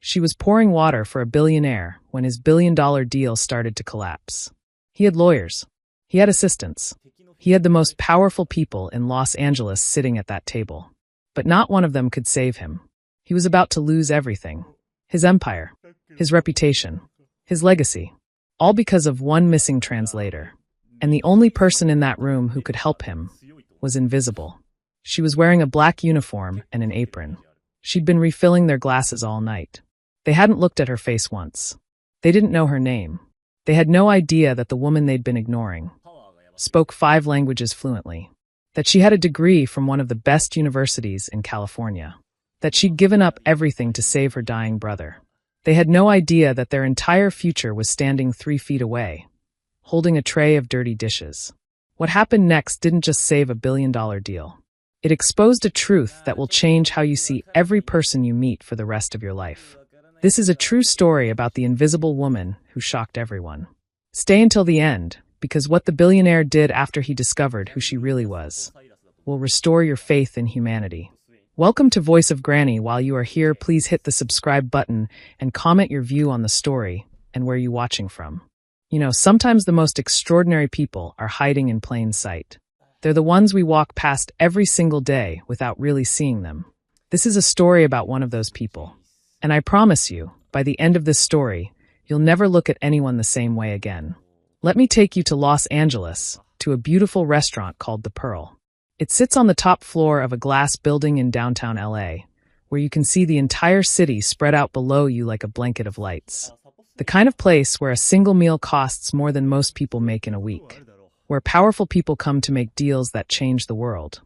She was pouring water for a billionaire when his billion-dollar deal started to collapse. He had lawyers. He had assistants. He had the most powerful people in Los Angeles sitting at that table. But not one of them could save him. He was about to lose everything. His empire, his reputation, his legacy. All because of one missing translator. And the only person in that room who could help him was invisible. She was wearing a black uniform and an apron. She'd been refilling their glasses all night. They hadn't looked at her face once. They didn't know her name. They had no idea that the woman they'd been ignoring spoke 5 languages fluently, that she had a degree from one of the best universities in California, that she'd given up everything to save her dying brother. They had no idea that their entire future was standing 3 feet away, holding a tray of dirty dishes. What happened next didn't just save a billion-dollar deal. It exposed a truth that will change how you see every person you meet for the rest of your life. This is a true story about the invisible woman who shocked everyone. Stay until the end, because what the billionaire did after he discovered who she really was will restore your faith in humanity. Welcome to Voice of Granny. While you are here, please hit the subscribe button and comment your view on the story and where you're watching from. You know, sometimes the most extraordinary people are hiding in plain sight. They're the ones we walk past every single day without really seeing them. This is a story about one of those people. And I promise you, by the end of this story, you'll never look at anyone the same way again. Let me take you to Los Angeles, to a beautiful restaurant called The Pearl. It sits on the top floor of a glass building in downtown LA, where you can see the entire city spread out below you like a blanket of lights. The kind of place where a single meal costs more than most people make in a week, where powerful people come to make deals that change the world.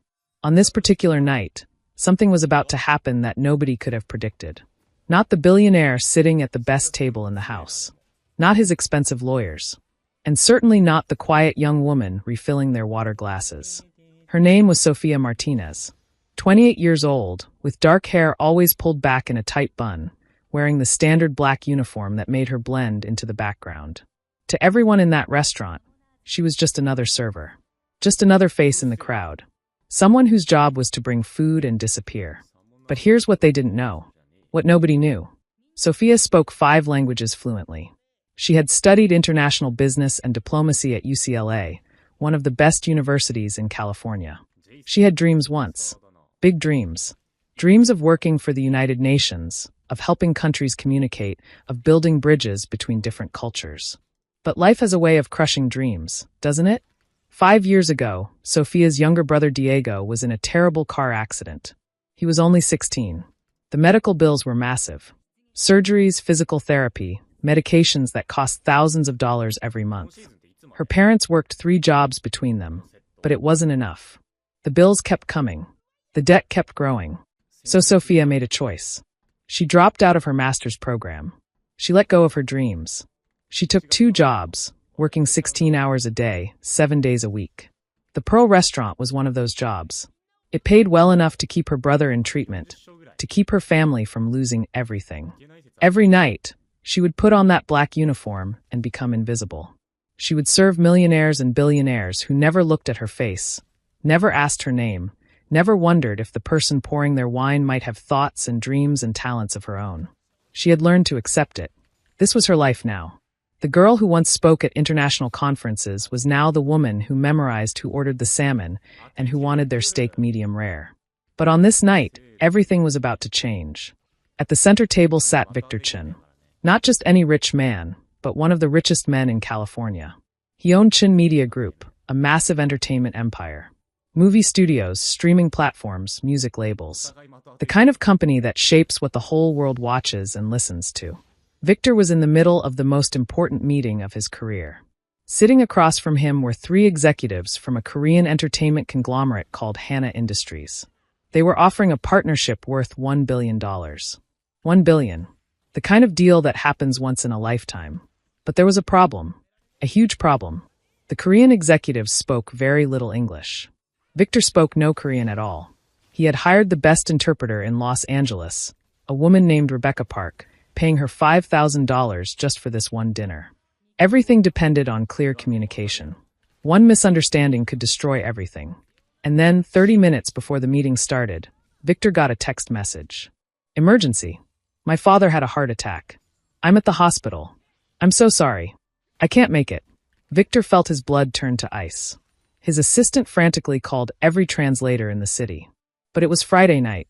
On this particular night, something was about to happen that nobody could have predicted. Not the billionaire sitting at the best table in the house. Not his expensive lawyers. And certainly not the quiet young woman refilling their water glasses. Her name was Sofia Martinez, 28 years old, with dark hair always pulled back in a tight bun, wearing the standard black uniform that made her blend into the background. To everyone in that restaurant, she was just another server. Just another face in the crowd. Someone whose job was to bring food and disappear. But here's what they didn't know. What nobody knew. Sofia spoke 5 languages fluently. She had studied international business and diplomacy at UCLA, one of the best universities in California. She had dreams once. Big dreams. Dreams of working for the United Nations, of helping countries communicate, of building bridges between different cultures. But life has a way of crushing dreams, doesn't it? 5 years ago, Sofia's younger brother Diego was in a terrible car accident. He was only 16. The medical bills were massive. Surgeries, physical therapy, medications that cost thousands of dollars every month. Her parents worked 3 jobs between them, but it wasn't enough. The bills kept coming. The debt kept growing. So Sofia made a choice. She dropped out of her master's program. She let go of her dreams. She took 2 jobs, working 16 hours a day, 7 days a week. The Pearl restaurant was one of those jobs. It paid well enough to keep her brother in treatment, to keep her family from losing everything. Every night, she would put on that black uniform and become invisible. She would serve millionaires and billionaires who never looked at her face, never asked her name, never wondered if the person pouring their wine might have thoughts and dreams and talents of her own. She had learned to accept it. This was her life now. The girl who once spoke at international conferences was now the woman who memorized who ordered the salmon and who wanted their steak medium rare. But on this night, everything was about to change. At the center table sat Victor Chin. Not just any rich man, but one of the richest men in California. He owned Chin Media Group, a massive entertainment empire. Movie studios, streaming platforms, music labels. The kind of company that shapes what the whole world watches and listens to. Victor was in the middle of the most important meeting of his career. Sitting across from him were 3 executives from a Korean entertainment conglomerate called Hana Industries. They were offering a partnership worth $1 billion. $1 billion. The kind of deal that happens once in a lifetime. But there was a problem. A huge problem. The Korean executives spoke very little English. Victor spoke no Korean at all. He had hired the best interpreter in Los Angeles, a woman named Rebecca Park, paying her $5,000 just for this one dinner. Everything depended on clear communication. One misunderstanding could destroy everything. And then, 30 minutes before the meeting started, Victor got a text message. Emergency. My father had a heart attack. I'm at the hospital. I'm so sorry. I can't make it. Victor felt his blood turn to ice. His assistant frantically called every translator in the city. But it was Friday night.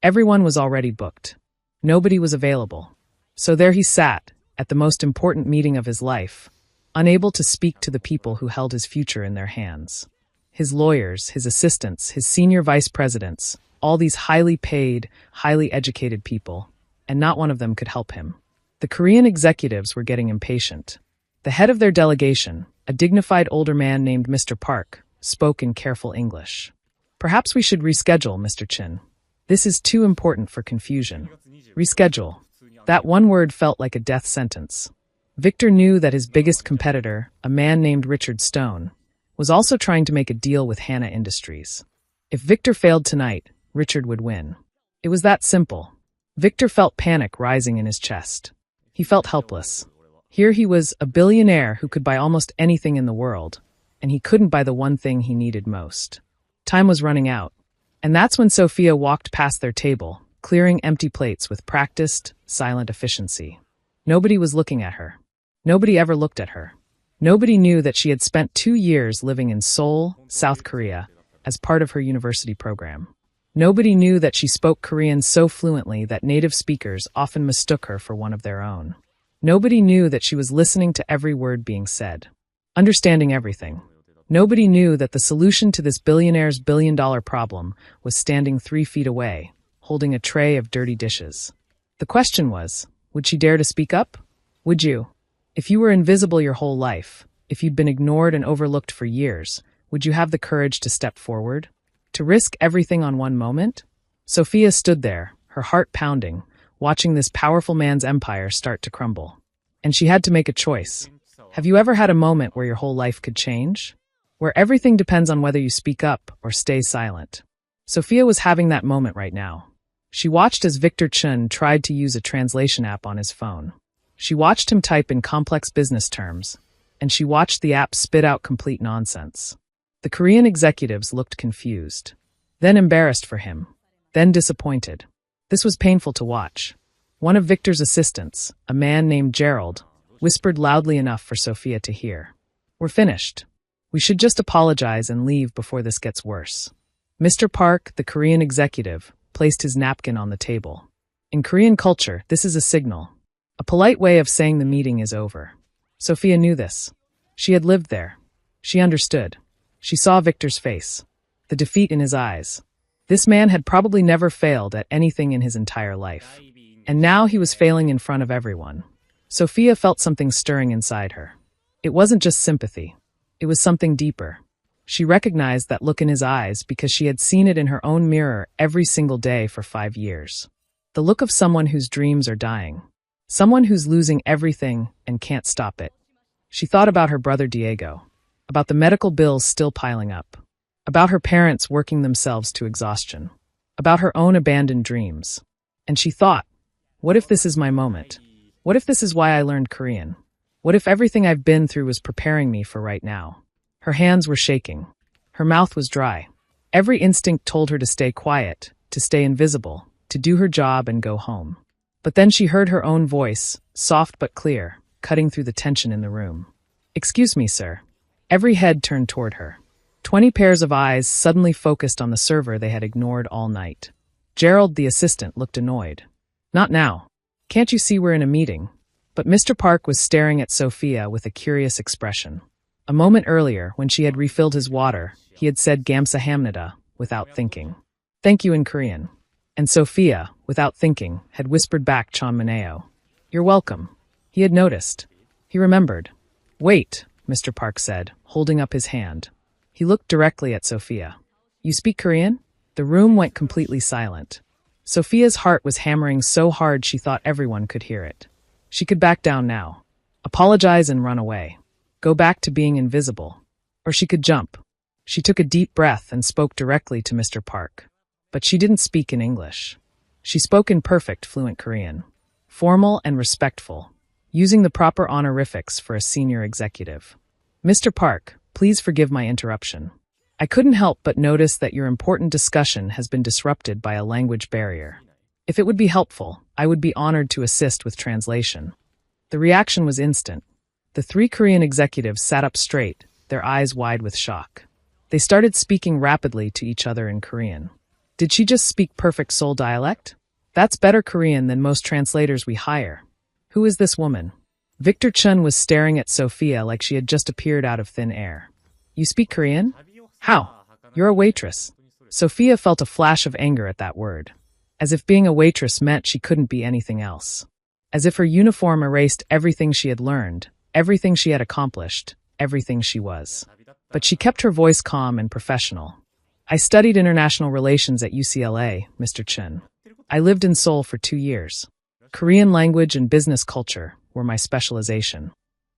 Everyone was already booked. Nobody was available. So there he sat, at the most important meeting of his life, unable to speak to the people who held his future in their hands. His lawyers, his assistants, his senior vice presidents, all these highly paid, highly educated people, and not one of them could help him. The Korean executives were getting impatient. The head of their delegation, a dignified older man named Mr. Park, spoke in careful English. Perhaps we should reschedule, Mr. Chin. This is too important for confusion. Reschedule. That one word felt like a death sentence. Victor knew that his biggest competitor, a man named Richard Stone, was also trying to make a deal with Hana Industries. If Victor failed tonight, Richard would win. It was that simple. Victor felt panic rising in his chest. He felt helpless. Here he was, a billionaire who could buy almost anything in the world, and he couldn't buy the one thing he needed most. Time was running out, and that's when Sophia walked past their table, clearing empty plates with practiced, silent efficiency. Nobody was looking at her. Nobody ever looked at her. Nobody knew that she had spent 2 years living in Seoul, South Korea, as part of her university program. Nobody knew that she spoke Korean so fluently that native speakers often mistook her for one of their own. Nobody knew that she was listening to every word being said, understanding everything. Nobody knew that the solution to this billionaire's billion-dollar problem was standing 3 feet away, holding a tray of dirty dishes. The question was, would she dare to speak up? Would you? If you were invisible your whole life, if you'd been ignored and overlooked for years, would you have the courage to step forward? To risk everything on one moment? Sophia stood there, her heart pounding, watching this powerful man's empire start to crumble. And she had to make a choice. Have you ever had a moment where your whole life could change? Where everything depends on whether you speak up or stay silent? Sophia was having that moment right now. She watched as Victor Chun tried to use a translation app on his phone. She watched him type in complex business terms, and she watched the app spit out complete nonsense. The Korean executives looked confused, then embarrassed for him, then disappointed. This was painful to watch. One of Victor's assistants, a man named Gerald, whispered loudly enough for Sophia to hear. "We're finished. We should just apologize and leave before this gets worse." Mr. Park, the Korean executive, placed his napkin on the table. In Korean culture, this is a signal. A polite way of saying the meeting is over. Sophia knew this. She had lived there. She understood. She saw Victor's face, the defeat in his eyes. This man had probably never failed at anything in his entire life. And now he was failing in front of everyone. Sophia felt something stirring inside her. It wasn't just sympathy. It was something deeper. She recognized that look in his eyes because she had seen it in her own mirror every single day for 5 years. The look of someone whose dreams are dying. Someone who's losing everything and can't stop it. She thought about her brother Diego, about the medical bills still piling up, about her parents working themselves to exhaustion, about her own abandoned dreams. And she thought, what if this is my moment? What if this is why I learned Korean? What if everything I've been through was preparing me for right now? Her hands were shaking. Her mouth was dry. Every instinct told her to stay quiet, to stay invisible, to do her job and go home. But then she heard her own voice, soft but clear, cutting through the tension in the room. "Excuse me, sir." Every head turned toward her. 20 pairs of eyes suddenly focused on the server they had ignored all night. Gerald, the assistant, looked annoyed. "Not now. Can't you see we're in a meeting?" But Mr. Park was staring at Sophia with a curious expression. A moment earlier, when she had refilled his water, he had said "Gamsahamnida" without thinking. "Thank you" in Korean. And Sophia, without thinking, had whispered back "Chonmaneo." "You're welcome." He had noticed. He remembered. "Wait," Mr. Park said, holding up his hand. He looked directly at Sophia. "You speak Korean?" The room went completely silent. Sophia's heart was hammering so hard she thought everyone could hear it. She could back down now, apologize and run away, go back to being invisible. Or she could jump. She took a deep breath and spoke directly to Mr. Park. But she didn't speak in English. She spoke in perfect, fluent Korean, formal and respectful, using the proper honorifics for a senior executive. "Mr. Park, please forgive my interruption. I couldn't help but notice that your important discussion has been disrupted by a language barrier. If it would be helpful, I would be honored to assist with translation. The reaction was instant. The three Korean executives sat up straight, their eyes wide with shock. They started speaking rapidly to each other in Korean. Did she just speak perfect Seoul dialect? That's better Korean than most translators we hire. Who is this woman? Victor Chun was staring at Sophia like she had just appeared out of thin air. You speak Korean? How? You're a waitress. Sophia felt a flash of anger at that word. As if being a waitress meant she couldn't be anything else. As if her uniform erased everything she had learned, everything she had accomplished, everything she was. But she kept her voice calm and professional. I studied international relations at UCLA, Mr. Chun. I lived in Seoul for 2 years. Korean language and business culture were my specialization.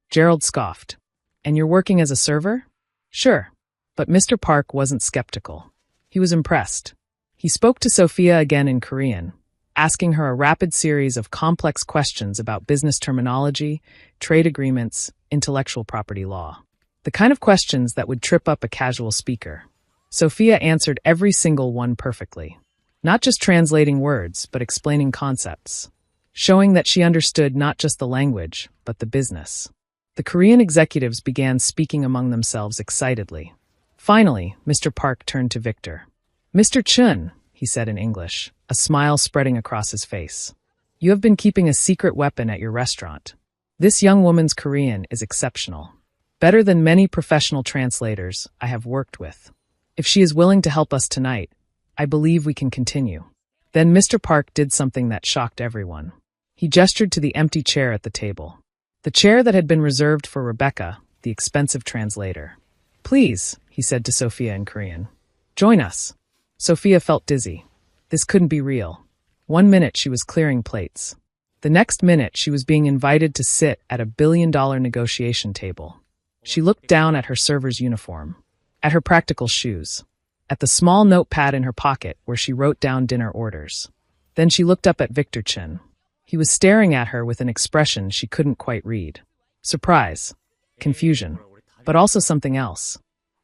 Gerald scoffed. And you're working as a server? Sure. But Mr. Park wasn't skeptical. He was impressed. He spoke to Sophia again in Korean, asking her a rapid series of complex questions about business terminology, trade agreements, intellectual property law. The kind of questions that would trip up a casual speaker. Sophia answered every single one perfectly. Not just translating words, but explaining concepts. Showing that she understood not just the language, but the business. The Korean executives began speaking among themselves excitedly. Finally, Mr. Park turned to Victor. Mr. Chun, he said in English, a smile spreading across his face. You have been keeping a secret weapon at your restaurant. This young woman's Korean is exceptional. Better than many professional translators I have worked with. If she is willing to help us tonight, I believe we can continue. Then Mr. Park did something that shocked everyone. He gestured to the empty chair at the table. The chair that had been reserved for Rebecca, the expensive translator. Please, he said to Sophia in Korean. Join us. Sophia felt dizzy. This couldn't be real. 1 minute she was clearing plates. The next minute she was being invited to sit at a billion-dollar negotiation table. She looked down at her server's uniform, at her practical shoes, at the small notepad in her pocket where she wrote down dinner orders. Then she looked up at Victor Chin. He was staring at her with an expression she couldn't quite read. Surprise, confusion, but also something else.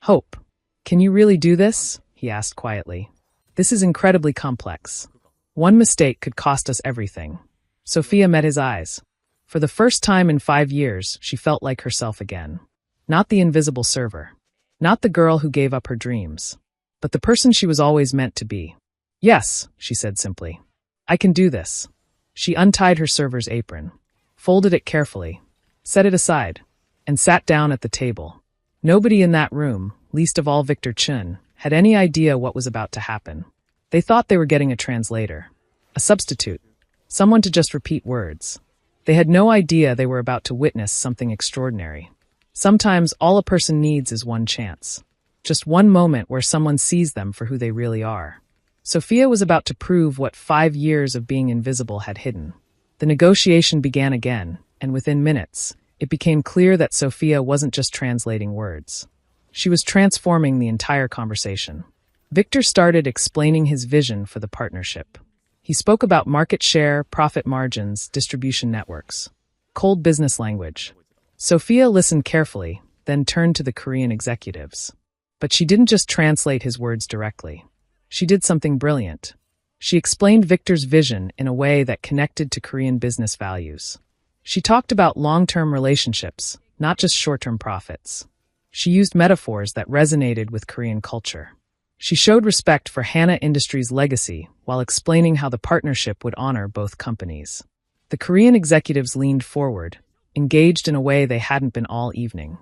Hope. Can you really do this? He asked quietly. This is incredibly complex. One mistake could cost us everything. Sophia met his eyes. For the first time in 5 years, she felt like herself again. Not the invisible server. Not the girl who gave up her dreams. But the person she was always meant to be. Yes, she said simply. I can do this. She untied her server's apron, folded it carefully, set it aside, and sat down at the table. Nobody in that room, least of all Victor Chun, had any idea what was about to happen. They thought they were getting a translator, a substitute, someone to just repeat words. They had no idea they were about to witness something extraordinary. Sometimes all a person needs is one chance. Just one moment where someone sees them for who they really are. Sophia was about to prove what 5 years of being invisible had hidden. The negotiation began again, and within minutes, it became clear that Sophia wasn't just translating words. She was transforming the entire conversation. Victor started explaining his vision for the partnership. He spoke about market share, profit margins, distribution networks. Cold business language. Sophia listened carefully, then turned to the Korean executives. But she didn't just translate his words directly. She did something brilliant. She explained Victor's vision in a way that connected to Korean business values. She talked about long-term relationships, not just short-term profits. She used metaphors that resonated with Korean culture. She showed respect for Hana Industries' legacy while explaining how the partnership would honor both companies. The Korean executives leaned forward, engaged in a way they hadn't been all evening.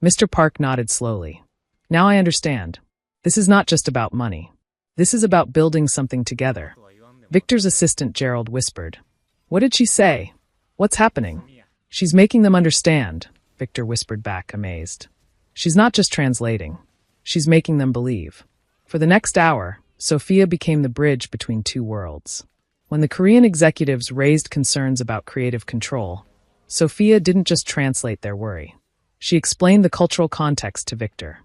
Mr. Park nodded slowly. Now I understand. This is not just about money. This is about building something together. Victor's assistant Gerald whispered. What did she say? What's happening? She's making them understand, Victor whispered back, amazed. She's not just translating. She's making them believe. For the next hour, Sophia became the bridge between two worlds. When the Korean executives raised concerns about creative control, Sophia didn't just translate their worry. She explained the cultural context to Victor.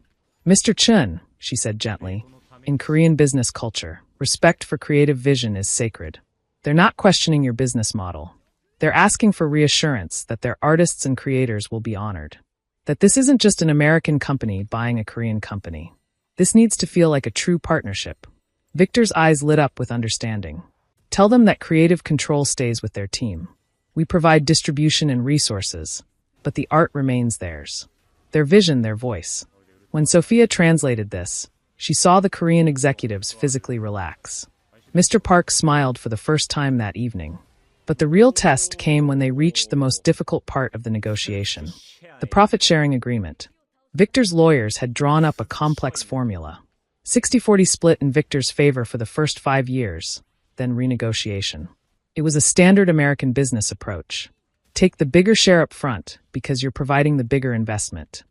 Mr. Chun, she said gently, in Korean business culture, respect for creative vision is sacred. They're not questioning your business model. They're asking for reassurance that their artists and creators will be honored. That this isn't just an American company buying a Korean company. This needs to feel like a true partnership. Victor's eyes lit up with understanding. Tell them that creative control stays with their team. We provide distribution and resources, but the art remains theirs. Their vision, their voice. When Sophia translated this, she saw the Korean executives physically relax. Mr. Park smiled for the first time that evening. But the real test came when they reached the most difficult part of the negotiation, the profit-sharing agreement. Victor's lawyers had drawn up a complex formula. 60-40 split in Victor's favor for the first 5 years, then renegotiation. It was a standard American business approach. Take the bigger share up front because you're providing the bigger investment.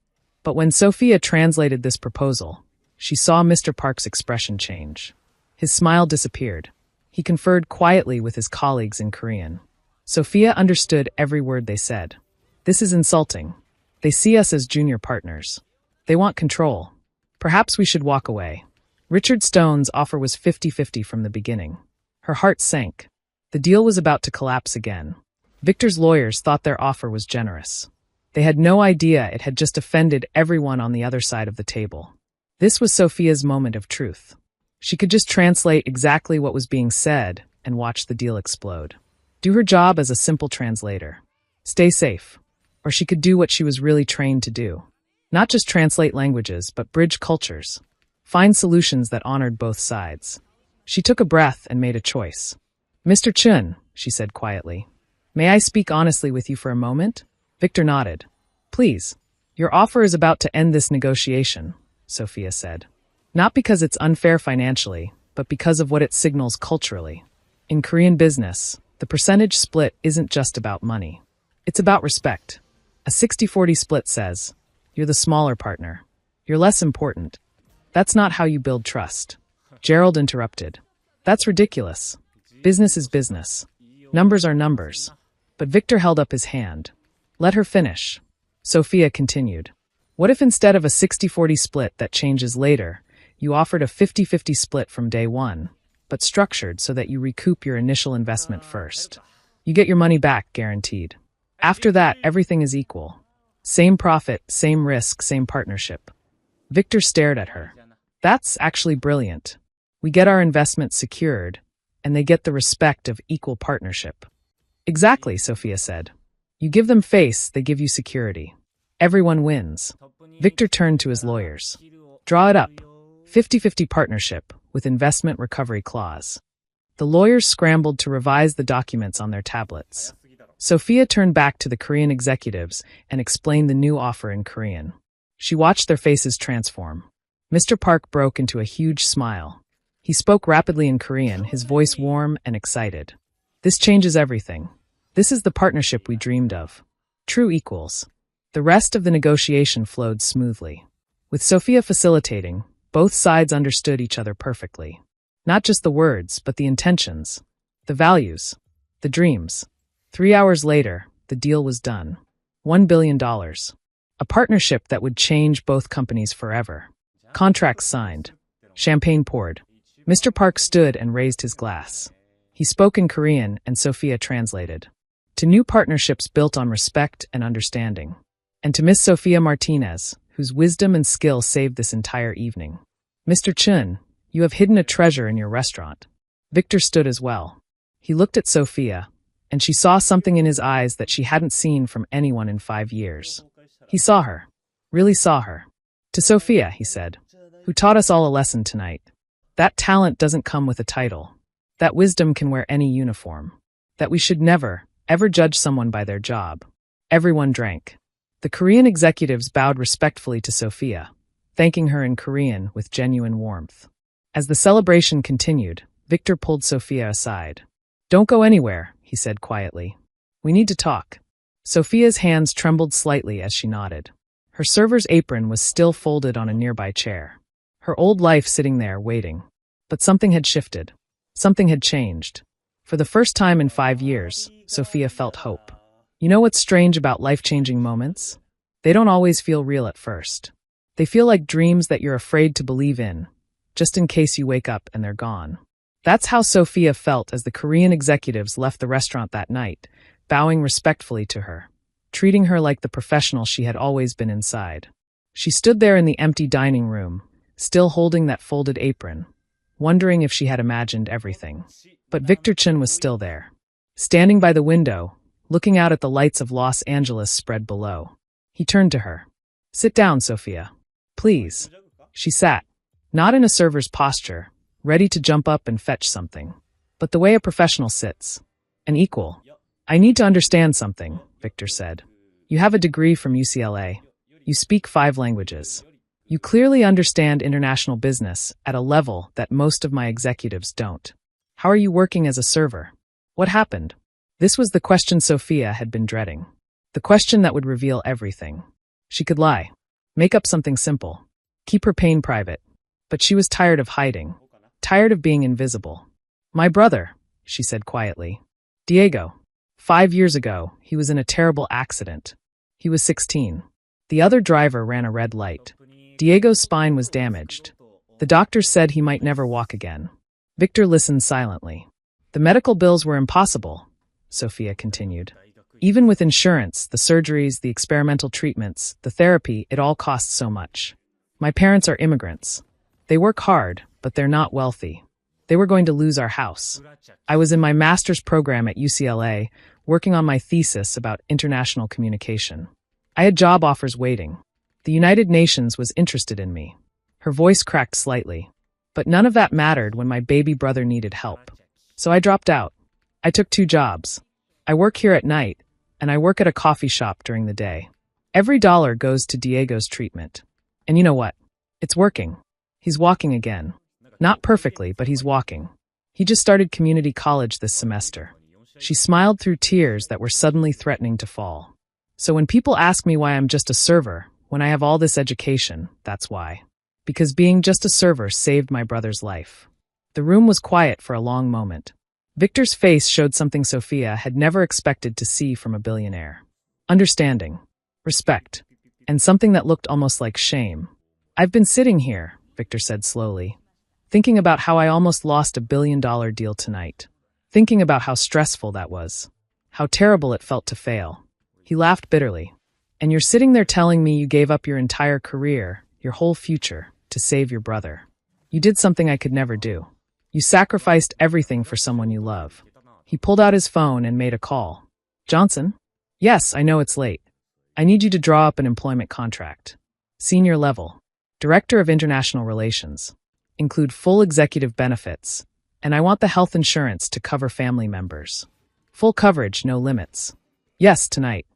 But when Sophia translated this proposal, she saw Mr. Park's expression change. His smile disappeared. He conferred quietly with his colleagues in Korean. Sophia understood every word they said. This is insulting. They see us as junior partners. They want control. Perhaps we should walk away. Richard Stone's offer was 50-50 from the beginning. Her heart sank. The deal was about to collapse again. Victor's lawyers thought their offer was generous. They had no idea it had just offended everyone on the other side of the table. This was Sophia's moment of truth. She could just translate exactly what was being said and watch the deal explode. Do her job as a simple translator. Stay safe. Or she could do what she was really trained to do. Not just translate languages, but bridge cultures. Find solutions that honored both sides. She took a breath and made a choice. Mr. Chun, she said quietly, may I speak honestly with you for a moment? Victor nodded. Please. Your offer is about to end this negotiation, Sophia said. Not because it's unfair financially, but because of what it signals culturally. In Korean business, the percentage split isn't just about money. It's about respect. A 60-40 split says, you're the smaller partner. You're less important. That's not how you build trust. Gerald interrupted. That's ridiculous. Business is business. Numbers are numbers. But Victor held up his hand. Let her finish. Sophia continued. What if instead of a 60-40 split that changes later, you offered a 50-50 split from day one, but structured so that you recoup your initial investment first? You get your money back, guaranteed. After that, everything is equal. Same profit, same risk, same partnership. Victor stared at her. That's actually brilliant. We get our investment secured, and they get the respect of equal partnership. Exactly, Sophia said. You give them face, they give you security. Everyone wins. Victor turned to his lawyers. Draw it up. 50-50 partnership with investment recovery clause. The lawyers scrambled to revise the documents on their tablets. Sophia turned back to the Korean executives and explained the new offer in Korean. She watched their faces transform. Mr. Park broke into a huge smile. He spoke rapidly in Korean, his voice warm and excited. This changes everything. This is the partnership we dreamed of. True equals. The rest of the negotiation flowed smoothly. With Sophia facilitating, both sides understood each other perfectly. Not just the words, but the intentions, the values, the dreams. 3 hours later, the deal was done. $1 billion. A partnership that would change both companies forever. Contracts signed. Champagne poured. Mr. Park stood and raised his glass. He spoke in Korean and Sophia translated. To new partnerships built on respect and understanding. And to Miss Sophia Martinez, whose wisdom and skill saved this entire evening. Mr. Chun, you have hidden a treasure in your restaurant. Victor stood as well. He looked at Sophia, and she saw something in his eyes that she hadn't seen from anyone in 5 years. He saw her. Really saw her. To Sophia, he said, who taught us all a lesson tonight. That talent doesn't come with a title. That wisdom can wear any uniform. That we should never, ever judge someone by their job. Everyone drank. The Korean executives bowed respectfully to Sophia, thanking her in Korean with genuine warmth. As the celebration continued, Victor pulled Sophia aside. Don't go anywhere, he said quietly. We need to talk. Sophia's hands trembled slightly as she nodded. Her server's apron was still folded on a nearby chair. Her old life sitting there, waiting. But something had shifted. Something had changed. For the first time in 5 years, Sophia felt hope. You know what's strange about life-changing moments? They don't always feel real at first. They feel like dreams that you're afraid to believe in, just in case you wake up and they're gone. That's how Sophia felt as the Korean executives left the restaurant that night, bowing respectfully to her, treating her like the professional she had always been inside. She stood there in the empty dining room, still holding that folded apron, wondering if she had imagined everything. But Victor Chen was still there, standing by the window, looking out at the lights of Los Angeles spread below. He turned to her. "Sit down, Sophia. Please." She sat, not in a server's posture, ready to jump up and fetch something, but the way a professional sits. An equal. "I need to understand something," Victor said. "You have a degree from UCLA. You speak 5 languages. You clearly understand international business at a level that most of my executives don't. How are you working as a server? What happened?" This was the question Sophia had been dreading. The question that would reveal everything. She could lie, make up something simple, keep her pain private. But she was tired of hiding, tired of being invisible. "My brother," she said quietly. "Diego. 5 years ago, he was in a terrible accident. He was 16. The other driver ran a red light. Diego's spine was damaged. The doctors said he might never walk again." Victor listened silently. "The medical bills were impossible," Sophia continued. "Even with insurance, the surgeries, the experimental treatments, the therapy, it all costs so much. My parents are immigrants. They work hard, but they're not wealthy. They were going to lose our house. I was in my master's program at UCLA, working on my thesis about international communication. I had job offers waiting. The United Nations was interested in me." Her voice cracked slightly. "But none of that mattered when my baby brother needed help. So I dropped out. I took 2 jobs. I work here at night, and I work at a coffee shop during the day. Every dollar goes to Diego's treatment. And you know what? It's working. He's walking again. Not perfectly, but he's walking. He just started community college this semester." She smiled through tears that were suddenly threatening to fall. "So when people ask me why I'm just a server, when I have all this education, that's why. Because being just a server saved my brother's life." The room was quiet for a long moment. Victor's face showed something Sophia had never expected to see from a billionaire. Understanding, respect, and something that looked almost like shame. "I've been sitting here," Victor said slowly, "thinking about how I almost lost $1 billion deal tonight. Thinking about how stressful that was. How terrible it felt to fail." He laughed bitterly. "And you're sitting there telling me you gave up your entire career, your whole future, to save your brother. You did something I could never do. You sacrificed everything for someone you love." He pulled out his phone and made a call. "Johnson? Yes, I know it's late. I need you to draw up an employment contract. Senior level. Director of International Relations. Include full executive benefits. And I want the health insurance to cover family members. Full coverage, no limits. Yes, tonight.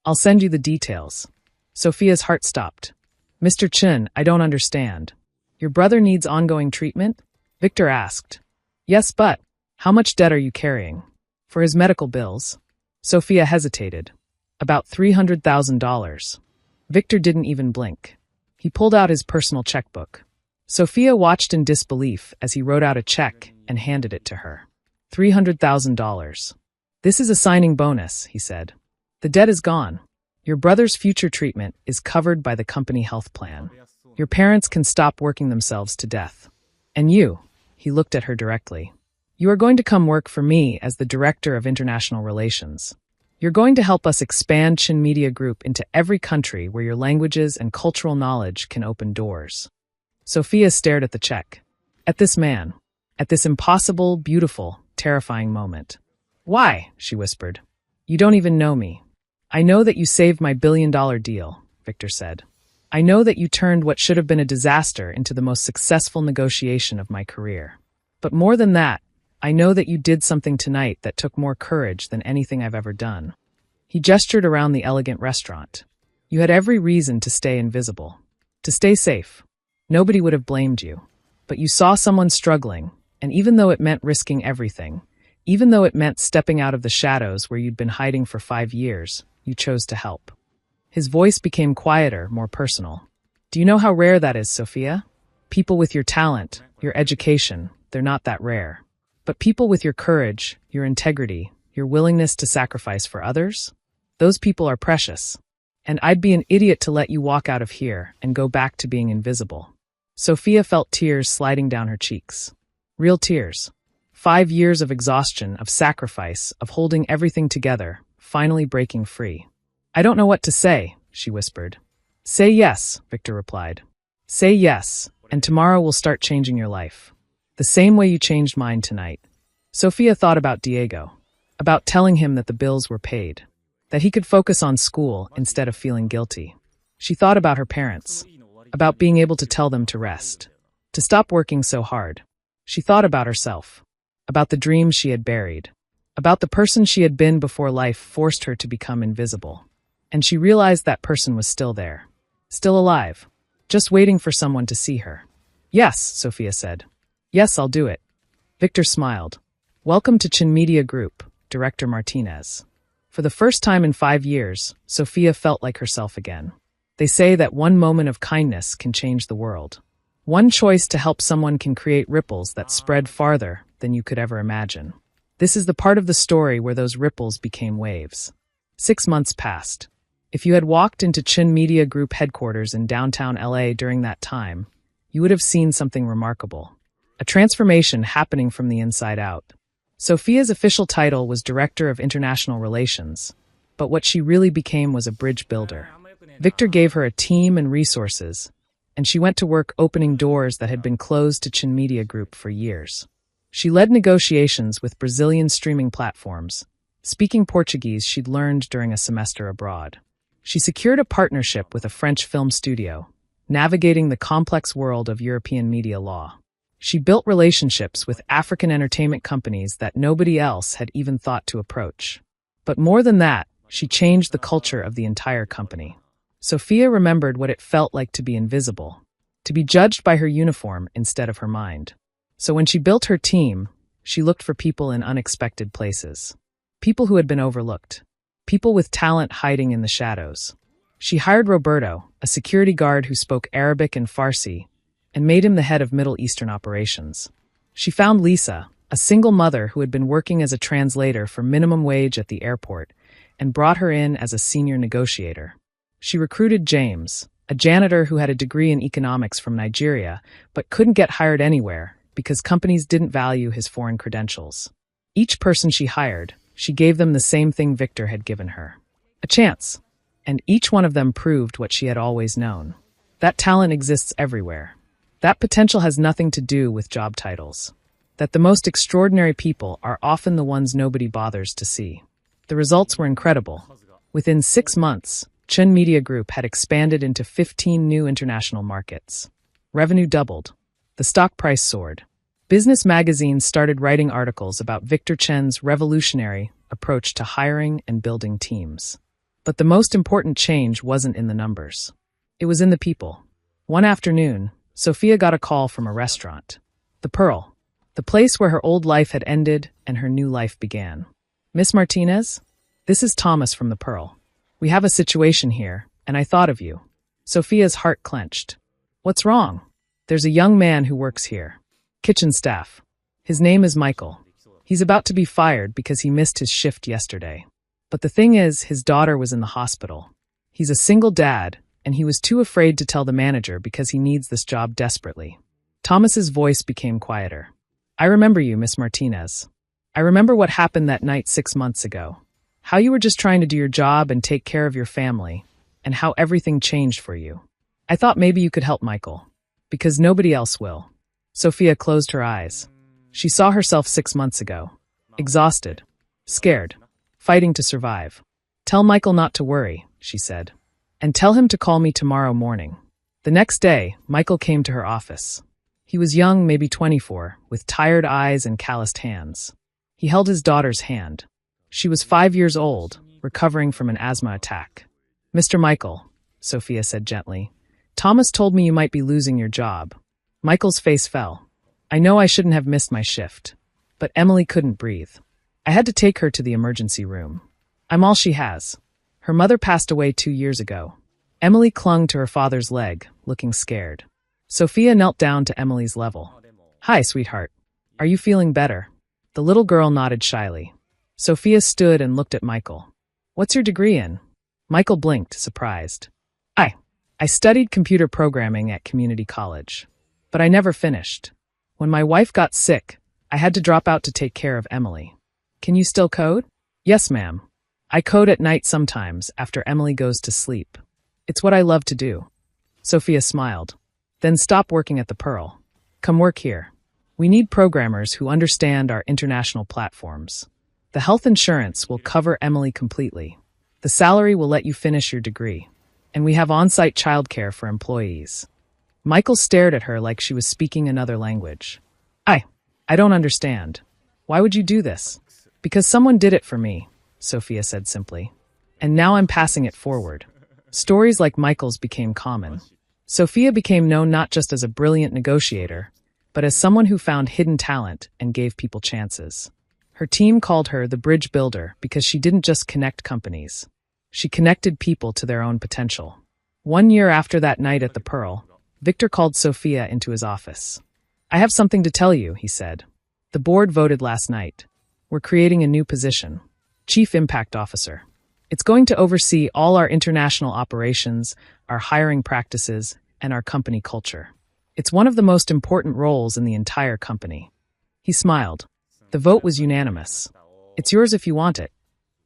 I'll send you the details." Sophia's heart stopped. "Mr. Chen, I don't understand. Your brother needs ongoing treatment?" Victor asked. "Yes, but how much debt are you carrying?" "For his medical bills." Sophia hesitated. "About $300,000. Victor didn't even blink. He pulled out his personal checkbook. Sophia watched in disbelief as he wrote out a check and handed it to her. $300,000. "This is a signing bonus," he said. "The debt is gone. Your brother's future treatment is covered by the company health plan. Your parents can stop working themselves to death. And you," he looked at her directly, "you are going to come work for me as the Director of International Relations. You're going to help us expand Chin Media Group into every country where your languages and cultural knowledge can open doors." Sophia stared at the check. At this man. At this impossible, beautiful, terrifying moment. "Why?" she whispered. "You don't even know me." "I know that you saved my $1 billion deal," Victor said. "I know that you turned what should have been a disaster into the most successful negotiation of my career. But more than that, I know that you did something tonight that took more courage than anything I've ever done." He gestured around the elegant restaurant. "You had every reason to stay invisible. To stay safe. Nobody would have blamed you. But you saw someone struggling, and even though it meant risking everything, even though it meant stepping out of the shadows where you'd been hiding for 5 years, you chose to help." His voice became quieter, more personal. "Do you know how rare that is, Sophia? People with your talent, your education, they're not that rare. But people with your courage, your integrity, your willingness to sacrifice for others, those people are precious. And I'd be an idiot to let you walk out of here and go back to being invisible." Sophia felt tears sliding down her cheeks. Real tears. 5 years of exhaustion, of sacrifice, of holding everything together, finally breaking free. "I don't know what to say," she whispered. "Say yes," Victor replied. "Say yes, and tomorrow will start changing your life." The same way you changed mine tonight. Sophia thought about Diego, about telling him that the bills were paid, that he could focus on school instead of feeling guilty. She thought about her parents, about being able to tell them to rest, to stop working so hard. She thought about herself, about the dreams she had buried, about the person she had been before life forced her to become invisible. And she realized that person was still there, still alive, just waiting for someone to see her. Yes, Sophia said. Yes, I'll do it. Victor smiled. Welcome to Chin Media Group, Director Martinez. For the first time in 5 years, Sophia felt like herself again. They say that one moment of kindness can change the world. One choice to help someone can create ripples that spread farther than you could ever imagine. This is the part of the story where those ripples became waves. 6 months passed. If you had walked into Chin Media Group headquarters in downtown LA during that time, you would have seen something remarkable. A transformation happening from the inside out. Sophia's official title was Director of International Relations, but what she really became was a bridge builder. Victor gave her a team and resources, and she went to work opening doors that had been closed to Chin Media Group for years. She led negotiations with Brazilian streaming platforms, speaking Portuguese she'd learned during a semester abroad. She secured a partnership with a French film studio, navigating the complex world of European media law. She built relationships with African entertainment companies that nobody else had even thought to approach. But more than that, she changed the culture of the entire company. Sophia remembered what it felt like to be invisible, to be judged by her uniform instead of her mind. So when she built her team, she looked for people in unexpected places. People who had been overlooked. People with talent hiding in the shadows. She hired Roberto, a security guard who spoke Arabic and Farsi, and made him the head of Middle Eastern operations. She found Lisa, a single mother who had been working as a translator for minimum wage at the airport, and brought her in as a senior negotiator. She recruited James, a janitor who had a degree in economics from Nigeria, but couldn't get hired anywhere because companies didn't value his foreign credentials. Each person she hired, she gave them the same thing Victor had given her. A chance. And each one of them proved what she had always known. That talent exists everywhere. That potential has nothing to do with job titles. That the most extraordinary people are often the ones nobody bothers to see. The results were incredible. Within 6 months, Chin Media Group had expanded into 15 new international markets. Revenue doubled. The stock price soared. Business magazines started writing articles about Victor Chen's revolutionary approach to hiring and building teams. But the most important change wasn't in the numbers. It was in the people. One afternoon, Sophia got a call from a restaurant. The Pearl. The place where her old life had ended and her new life began. Miss Martinez? This is Thomas from the Pearl. We have a situation here, and I thought of you. Sophia's heart clenched. What's wrong? There's a young man who works here. Kitchen staff. His name is Michael. He's about to be fired because he missed his shift yesterday. But the thing is, his daughter was in the hospital. He's a single dad, and he was too afraid to tell the manager because he needs this job desperately. Thomas's voice became quieter. I remember you, Miss Martinez. I remember what happened that night 6 months ago. How you were just trying to do your job and take care of your family, and how everything changed for you. I thought maybe you could help Michael, because nobody else will. Sophia closed her eyes. She saw herself 6 months ago, exhausted, scared, fighting to survive. Tell Michael not to worry, she said. And tell him to call me tomorrow morning. The next day, Michael came to her office. He was young, maybe 24, with tired eyes and calloused hands. He held his daughter's hand. She was 5 years old, recovering from an asthma attack. Mr. Michael, Sophia said gently, Thomas told me you might be losing your job. Michael's face fell. I know I shouldn't have missed my shift, but Emily couldn't breathe. I had to take her to the emergency room. I'm all she has. Her mother passed away 2 years ago. Emily clung to her father's leg, looking scared. Sophia knelt down to Emily's level. Hi, sweetheart. Are you feeling better? The little girl nodded shyly. Sophia stood and looked at Michael. What's your degree in? Michael blinked, surprised. I studied computer programming at community college, but I never finished. When my wife got sick, I had to drop out to take care of Emily. Can you still code? Yes, ma'am. I code at night sometimes after Emily goes to sleep. It's what I love to do. Sophia smiled. Then stop working at the Pearl. Come work here. We need programmers who understand our international platforms. The health insurance will cover Emily completely. The salary will let you finish your degree. And we have on-site childcare for employees. Michael stared at her like she was speaking another language. I don't understand. Why would you do this? Because someone did it for me, Sophia said simply. And now I'm passing it forward. Stories like Michael's became common. Sophia became known not just as a brilliant negotiator, but as someone who found hidden talent and gave people chances. Her team called her the bridge builder because she didn't just connect companies. She connected people to their own potential. 1 year after that night at the Pearl, Victor called Sophia into his office. I have something to tell you, he said. The board voted last night. We're creating a new position, Chief Impact Officer. It's going to oversee all our international operations, our hiring practices, and our company culture. It's one of the most important roles in the entire company. He smiled. The vote was unanimous. It's yours if you want it.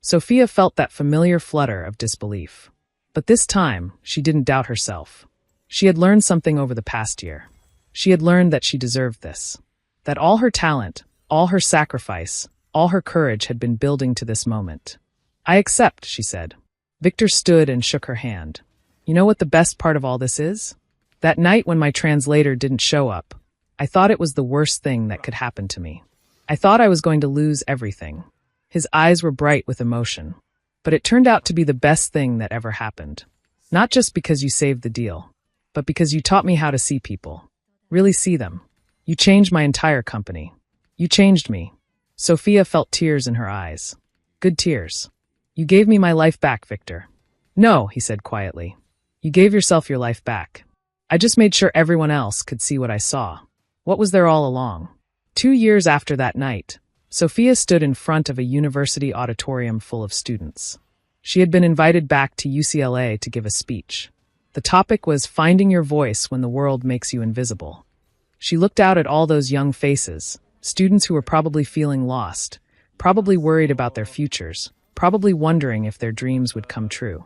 Sophia felt that familiar flutter of disbelief. But this time, she didn't doubt herself. She had learned something over the past year. She had learned that she deserved this. That all her talent, all her sacrifice, all her courage had been building to this moment. I accept, she said. Victor stood and shook her hand. You know what the best part of all this is? That night when my translator didn't show up, I thought it was the worst thing that could happen to me. I thought I was going to lose everything. His eyes were bright with emotion. But it turned out to be the best thing that ever happened. Not just because you saved the deal, but because you taught me how to see people. Really see them. You changed my entire company. You changed me. Sophia felt tears in her eyes. Good tears. You gave me my life back, Victor. No, he said quietly. You gave yourself your life back. I just made sure everyone else could see what I saw. What was there all along? 2 years after that night, Sophia stood in front of a university auditorium full of students. She had been invited back to UCLA to give a speech. The topic was finding your voice when the world makes you invisible. She looked out at all those young faces, students who were probably feeling lost, probably worried about their futures, probably wondering if their dreams would come true.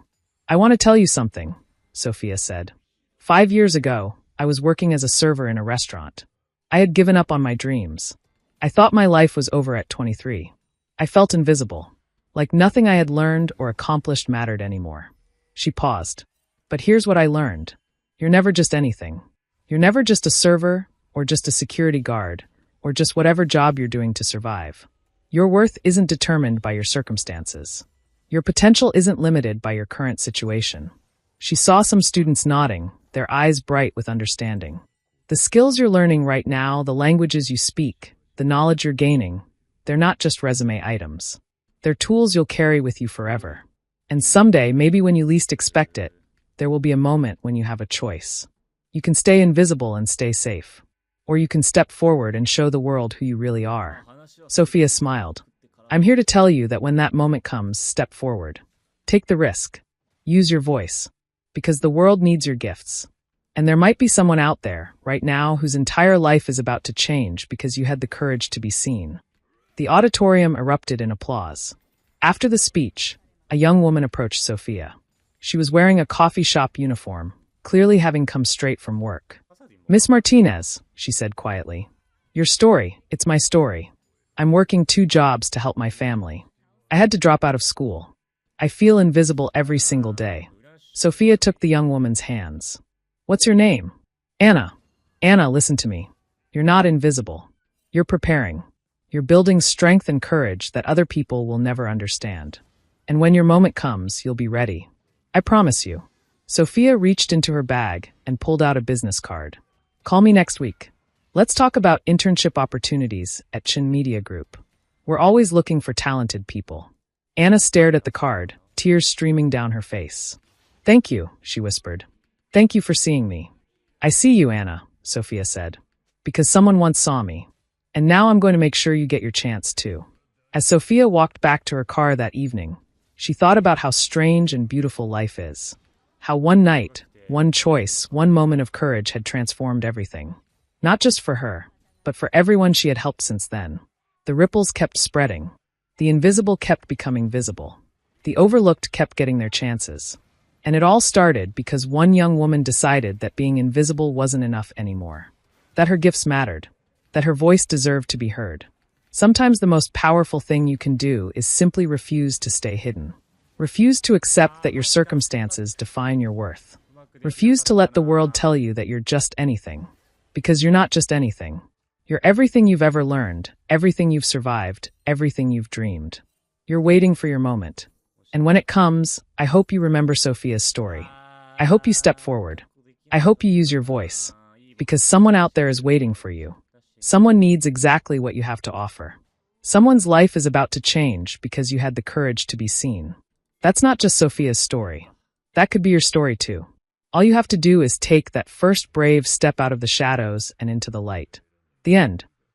I want to tell you something, Sophia said. 5 years ago, I was working as a server in a restaurant. I had given up on my dreams. I thought my life was over at 23. I felt invisible, like nothing I had learned or accomplished mattered anymore. She paused. But here's what I learned. You're never just anything. You're never just a server, or just a security guard, or just whatever job you're doing to survive. Your worth isn't determined by your circumstances. Your potential isn't limited by your current situation. She saw some students nodding, their eyes bright with understanding. The skills you're learning right now, the languages you speak, the knowledge you're gaining, they're not just resume items. They're tools you'll carry with you forever. And someday, maybe when you least expect it, there will be a moment when you have a choice. You can stay invisible and stay safe. Or you can step forward and show the world who you really are. Sophia smiled. I'm here to tell you that when that moment comes, step forward. Take the risk. Use your voice. Because the world needs your gifts. And there might be someone out there, right now, whose entire life is about to change because you had the courage to be seen. The auditorium erupted in applause. After the speech, a young woman approached Sophia. She was wearing a coffee shop uniform, clearly having come straight from work. Miss Martinez, she said quietly. Your story, it's my story. I'm working 2 jobs to help my family. I had to drop out of school. I feel invisible every single day. Sophia took the young woman's hands. What's your name? Anna. Anna, listen to me. You're not invisible. You're preparing. You're building strength and courage that other people will never understand. And when your moment comes, you'll be ready. I promise you. Sophia reached into her bag and pulled out a business card. Call me next week. Let's talk about internship opportunities at Chin Media Group. We're always looking for talented people. Anna stared at the card, tears streaming down her face. Thank you, she whispered. Thank you for seeing me. I see you, Anna, Sophia said. Because someone once saw me. And now I'm going to make sure you get your chance too. As Sophia walked back to her car that evening, she thought about how strange and beautiful life is. How one night, one choice, one moment of courage had transformed everything. Not just for her, but for everyone she had helped since then. The ripples kept spreading. The invisible kept becoming visible. The overlooked kept getting their chances. And it all started because one young woman decided that being invisible wasn't enough anymore. That her gifts mattered. that her voice deserved to be heard. Sometimes the most powerful thing you can do is simply refuse to stay hidden. Refuse to accept that your circumstances define your worth. Refuse to let the world tell you that you're just anything. Because you're not just anything. You're everything you've ever learned, everything you've survived, everything you've dreamed. You're waiting for your moment. And when it comes, I hope you remember Sophia's story. I hope you step forward. I hope you use your voice. Because someone out there is waiting for you. Someone needs exactly what you have to offer. Someone's life is about to change because you had the courage to be seen. That's not just Sophia's story. That could be your story too. All you have to do is take that first brave step out of the shadows and into the light. The end.